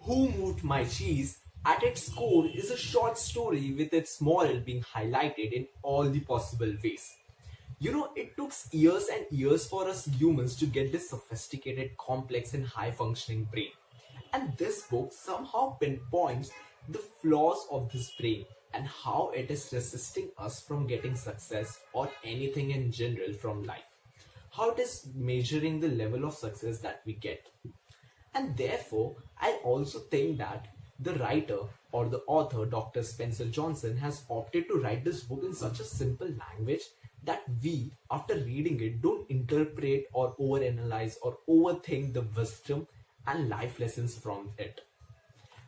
Who Moved My Cheese, at its core, is a short story with its moral being highlighted in all the possible ways. It took years and years for us humans to get this sophisticated, complex, and high functioning brain. And this book somehow pinpoints the flaws of this brain and how it is resisting us from getting success or anything in general from life. How it is measuring the level of success that we get. And therefore, I also think that the writer or the author, Dr. Spencer Johnson, has opted to write this book in such a simple language that we, after reading it, don't interpret or overanalyze or overthink the wisdom and life lessons from it.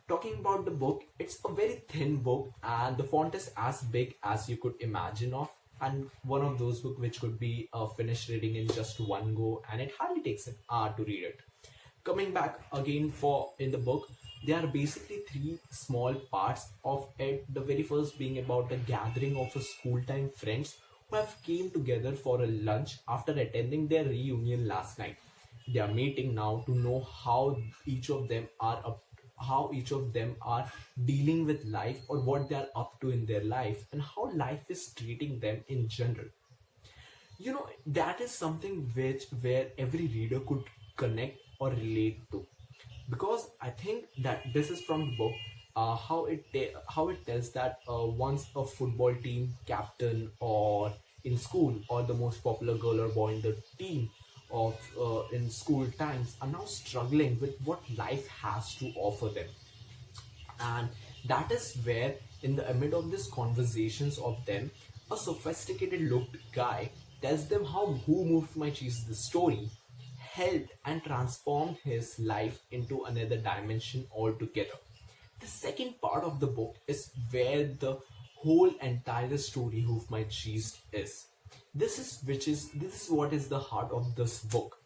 Talking about the book, it's a very thin book and the font is as big as you could imagine of, and one of those books which could be finished reading in just one go, and it hardly takes an hour to read it. Coming back again, for in the book, there are basically three small parts of it. The very first being about the gathering of a school time friends who have came together for a lunch after attending their reunion last night. They are meeting now to know how each of them are dealing with life, or what they are up to in their life, and how life is treating them in general. That is something where every reader could connect or relate to, because I think that this is from the book, how it tells that once a football team captain, or in school, or the most popular girl or boy in the team of in school times, are now struggling with what life has to offer them. And that is where, in the amid of these conversations of them, a sophisticated looked guy tells them how Who Moved My Cheese, the story, helped and transformed his life into another dimension altogether. The second part of the book is where the whole entire story Who Moved My Cheese is. This is what is the heart of this book.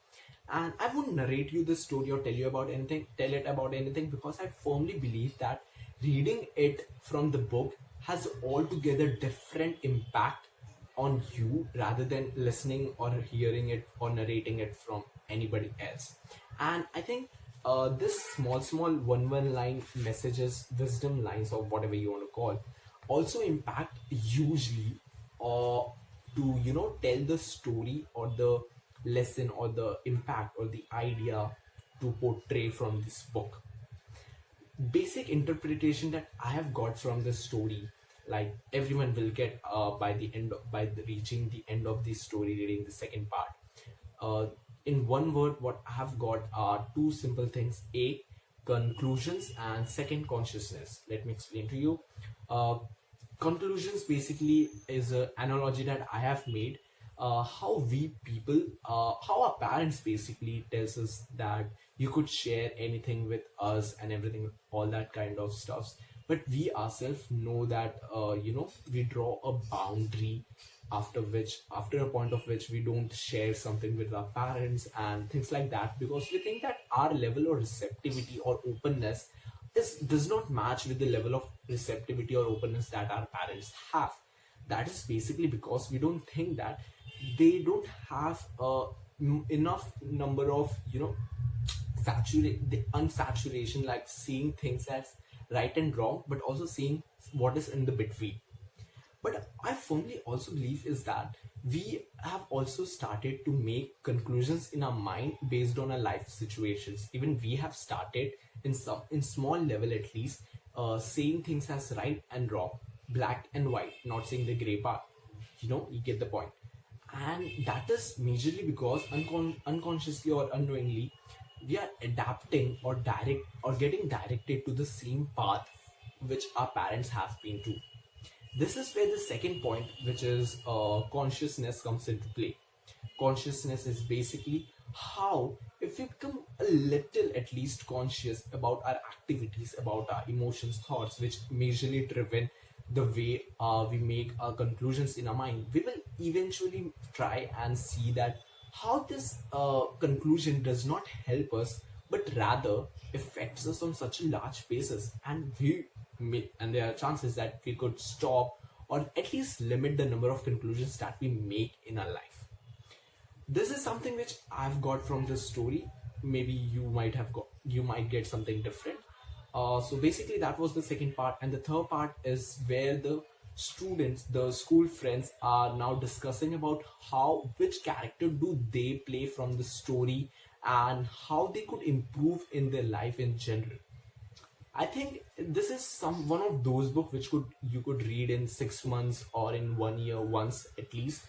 And I won't narrate you the story or tell it about anything, because I firmly believe that reading it from the book has altogether different impact on you rather than listening or hearing it or narrating it from anybody else. And I think this small one line messages, wisdom lines, or whatever you want to call, also impact hugely, or to tell the story or the lesson or the impact or the idea to portray from this book. Basic interpretation that I have got from this story, like everyone will get reaching the end of this story, reading the second part. In one word, what I have got are two simple things: A, conclusions, and second, consciousness. Let me explain to you. Uh, Conclusions basically is an analogy that I have made. How we people, how our parents basically tells us that you could share anything with us and everything, all that kind of stuffs. But we ourselves know that we draw a boundary, after a point of which we don't share something with our parents and things like that, because we think that our level of receptivity or openness does not match with the level of receptivity or openness that our parents have. That is basically because we don't think that they don't have enough number of saturate the unsaturation, like seeing things as right and wrong, but also seeing what is in the between. But I firmly also believe is that we have also started to make conclusions in our mind based on our life situations. Even we have started in small level at least, saying things as right and wrong, black and white, not saying the gray part. You get the point. And that is majorly because unconsciously or unknowingly, we are adapting or getting directed to the same path which our parents have been to. This is where the second point, which is consciousness, comes into play. Consciousness is basically how, if we become a little at least conscious about our activities, about our emotions, thoughts, which majorly driven the way we make our conclusions in our mind, we will eventually try and see that how this conclusion does not help us, but rather affects us on such a large basis, and and there are chances that we could stop or at least limit the number of conclusions that we make in our life. This is something which I've got from this story. Maybe you might get something different. So basically that was the second part, and the third part is where the students, the school friends, are now discussing about how, which character do they play from the story, and how they could improve in their life in general. I think this is some one of those books which could you could read in 6 months or in 1 year once at least,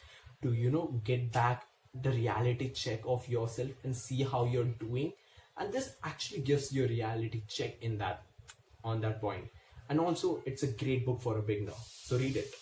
to get back the reality check of yourself and see how you're doing. And this actually gives you a reality check in that, on that point. And also it's a great book for a beginner, so read it.